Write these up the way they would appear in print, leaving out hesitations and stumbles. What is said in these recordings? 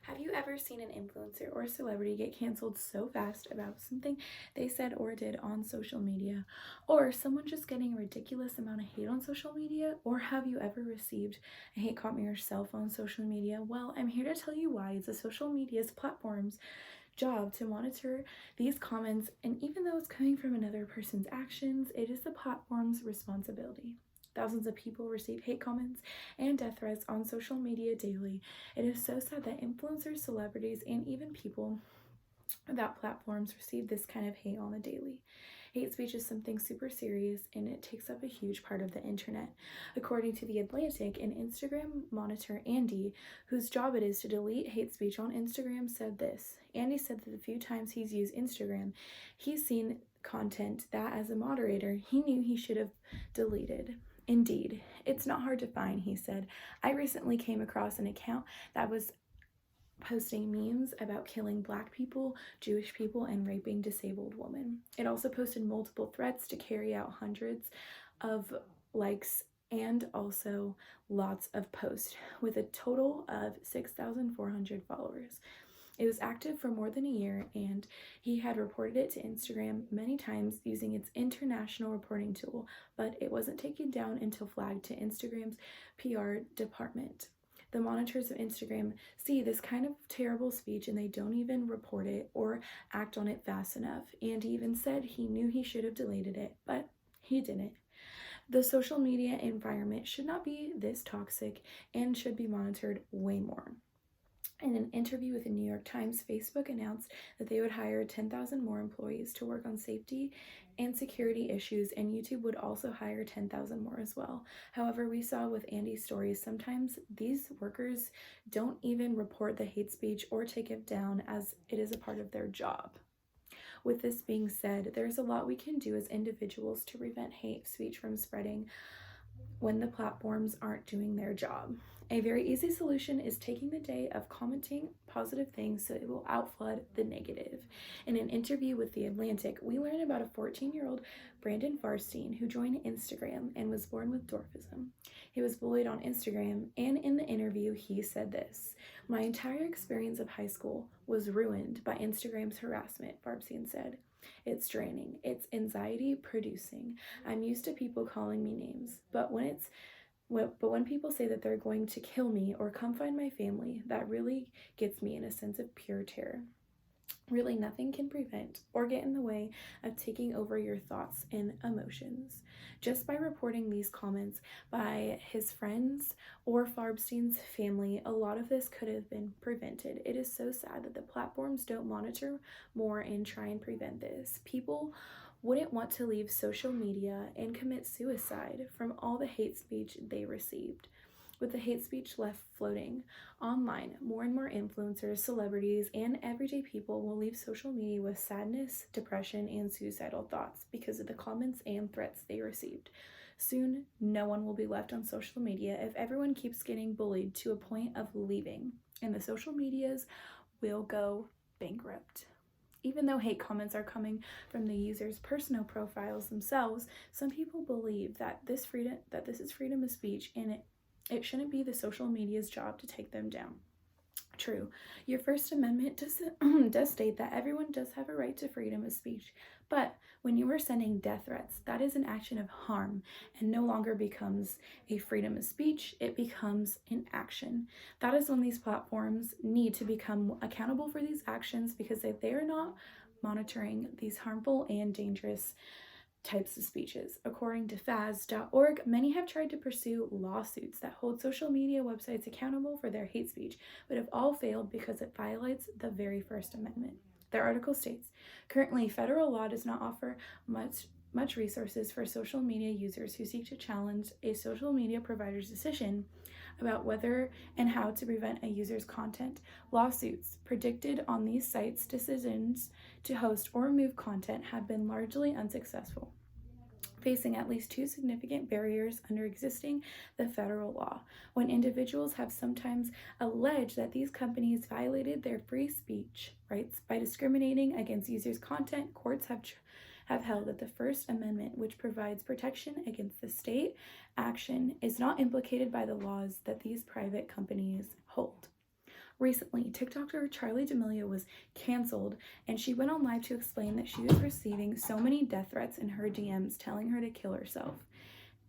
Have you ever seen an influencer or celebrity get canceled so fast about something they said or did on social media? Or someone just getting a ridiculous amount of hate on social media? Or have you ever received a hate comment yourself on social media? Well, I'm here to tell you why. It's a social media's platform's job to monitor these comments, and even though it's coming from another person's actions, it is the platform's responsibility. Thousands of people receive hate comments and death threats on social media daily. It is so sad that influencers, celebrities, and even people without platforms receive this kind of hate on the daily. Hate speech is something super serious and it takes up a huge part of the internet. According to The Atlantic, an Instagram monitor, Andy, whose job it is to delete hate speech on Instagram, said this. Andy said that the few times he's used Instagram, he's seen content that, as a moderator, he knew he should have deleted. Indeed, it's not hard to find, he said. I recently came across an account that was posting memes about killing Black people, Jewish people, and raping disabled women. It also posted multiple threats to carry out hundreds of likes and also lots of posts with a total of 6,400 followers. It was active for more than a year, and he had reported it to Instagram many times using its international reporting tool, but it wasn't taken down until flagged to Instagram's PR department. The monitors of Instagram see this kind of terrible speech and they don't even report it or act on it fast enough. And he even said he knew he should have deleted it, but he didn't. The social media environment should not be this toxic and should be monitored way more. In an interview with the New York Times, Facebook announced that they would hire 10,000 more employees to work on safety and security issues, and YouTube would also hire 10,000 more as well. However, we saw with Andy's stories, sometimes these workers don't even report the hate speech or take it down as it is a part of their job. With this being said, there's a lot we can do as individuals to prevent hate speech from spreading when the platforms aren't doing their job. A very easy solution is taking the day of commenting positive things so it will outflood the negative. In an interview with The Atlantic, we learned about a 14-year-old Brandon Farstein who joined Instagram and was born with dwarfism. He was bullied on Instagram, and in the interview, he said this: "My entire experience of high school was ruined by Instagram's harassment," Farstein said. "It's draining. It's anxiety producing. I'm used to people calling me names, but when people say that they're going to kill me or come find my family, that really gets me in a sense of pure terror. Really, nothing can prevent or get in the way of taking over your thoughts and emotions." Just by reporting these comments by his friends or Farbstein's family, a lot of this could have been prevented. It is so sad that the platforms don't monitor more and try and prevent this. People wouldn't want to leave social media and commit suicide from all the hate speech they received. With the hate speech left floating online, more and more influencers, celebrities, and everyday people will leave social media with sadness, depression, and suicidal thoughts because of the comments and threats they received. Soon, no one will be left on social media if everyone keeps getting bullied to a point of leaving, and the social medias will go bankrupt. Even though hate comments are coming from the users' personal profiles themselves, some people believe that this is freedom of speech, and it shouldn't be the social media's job to take them down. True, your First Amendment does state that everyone does have a right to freedom of speech, but when you are sending death threats, that is an action of harm and no longer becomes a freedom of speech, it becomes an action. That is when these platforms need to become accountable for these actions, because if they are not monitoring these harmful and dangerous types of speeches. According to Faz.org, many have tried to pursue lawsuits that hold social media websites accountable for their hate speech, but have all failed because it violates the very First Amendment. Their article states, "Currently, federal law does not offer much resources for social media users who seek to challenge a social media provider's decision about whether and how to prevent a user's content. Lawsuits predicted on these sites' decisions to host or remove content have been largely unsuccessful, facing at least two significant barriers under the federal law. When individuals have sometimes alleged that these companies violated their free speech rights by discriminating against users' content, courts have held that the First Amendment, which provides protection against the state action, is not implicated by the laws that these private companies hold." Recently, TikToker Charlie D'Amelio was canceled, and she went on live to explain that she was receiving so many death threats in her DMs telling her to kill herself.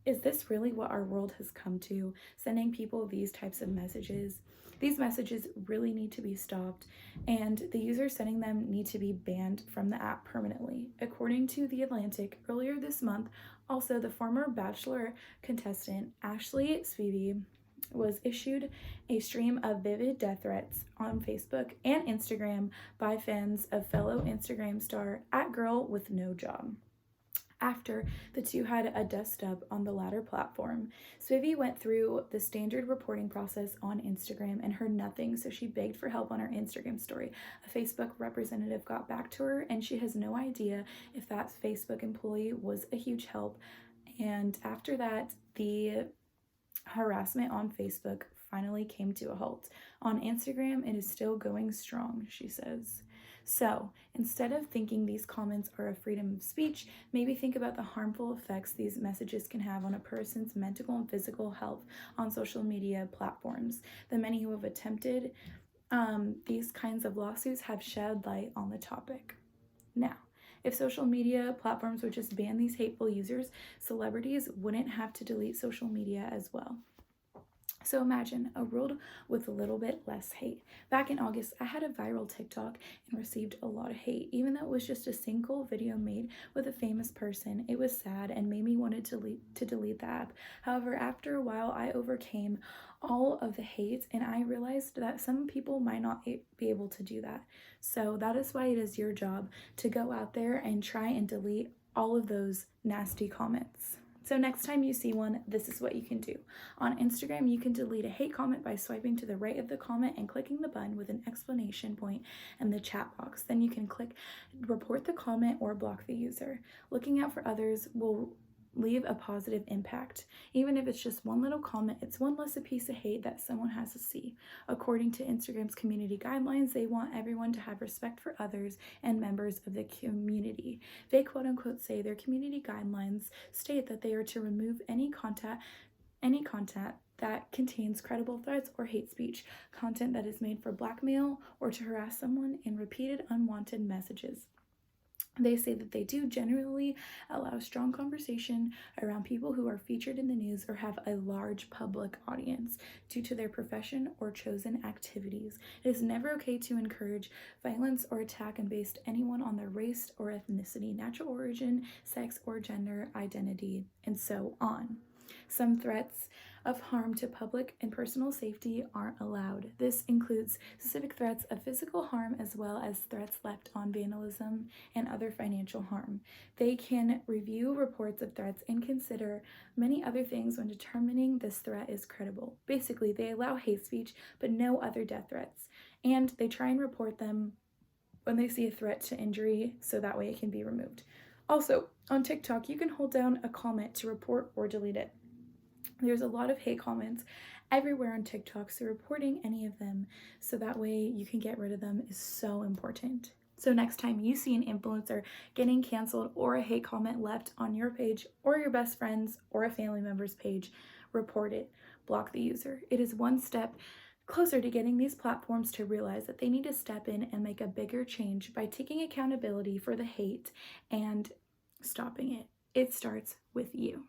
Is this really what our world has come to? Sending people these types of messages? These messages really need to be stopped, and the users sending them need to be banned from the app permanently. According to The Atlantic, earlier this month, also the former Bachelor contestant Ashley Spivey was issued a stream of vivid death threats on Facebook and Instagram by fans of fellow Instagram star @girlwithnojob. After the two had a dust up on the latter platform, Spivey went through the standard reporting process on Instagram and heard nothing, so she begged for help on her Instagram story. A Facebook representative got back to her, and she has no idea if that Facebook employee was a huge help. And after that, the harassment on Facebook finally came to a halt. On Instagram, it is still going strong, she says. So, instead of thinking these comments are a freedom of speech, maybe think about the harmful effects these messages can have on a person's mental and physical health on social media platforms. The many who have attempted these kinds of lawsuits have shed light on the topic. Now, if social media platforms would just ban these hateful users, celebrities wouldn't have to delete social media as well. So imagine a world with a little bit less hate. Back in August, I had a viral TikTok and received a lot of hate. Even though it was just a single video made with a famous person, it was sad and made me want to delete the app. However, after a while, I overcame all of the hate, and I realized that some people might not be able to do that. So that is why it is your job to go out there and try and delete all of those nasty comments. So next time you see one, this is what you can do. On Instagram, you can delete a hate comment by swiping to the right of the comment and clicking the button with an exclamation point in the chat box. Then you can click report the comment or block the user. Looking out for others will leave a positive impact. Even if it's just one little comment, it's one less a piece of hate that someone has to see. According to Instagram's community guidelines, they want everyone to have respect for others and members of the community. They quote unquote say their community guidelines state that they are to remove any content that contains credible threats or hate speech, content that is made for blackmail or to harass someone, and repeated unwanted messages. They say that they do generally allow strong conversation around people who are featured in the news or have a large public audience due to their profession or chosen activities. It is never okay to encourage violence or attack and base anyone on their race or ethnicity, natural origin, sex or gender identity, and so on. Some threats of harm to public and personal safety aren't allowed. This includes specific threats of physical harm as well as threats left on vandalism and other financial harm. They can review reports of threats and consider many other things when determining this threat is credible. Basically, they allow hate speech but no other death threats, and they try and report them when they see a threat to injury so that way it can be removed. Also, on TikTok, you can hold down a comment to report or delete it. There's a lot of hate comments everywhere on TikTok, so reporting any of them so that way you can get rid of them is so important. So next time you see an influencer getting canceled or a hate comment left on your page or your best friend's or a family member's page, report it, block the user. It is one step closer to getting these platforms to realize that they need to step in and make a bigger change by taking accountability for the hate and stopping it. It starts with you.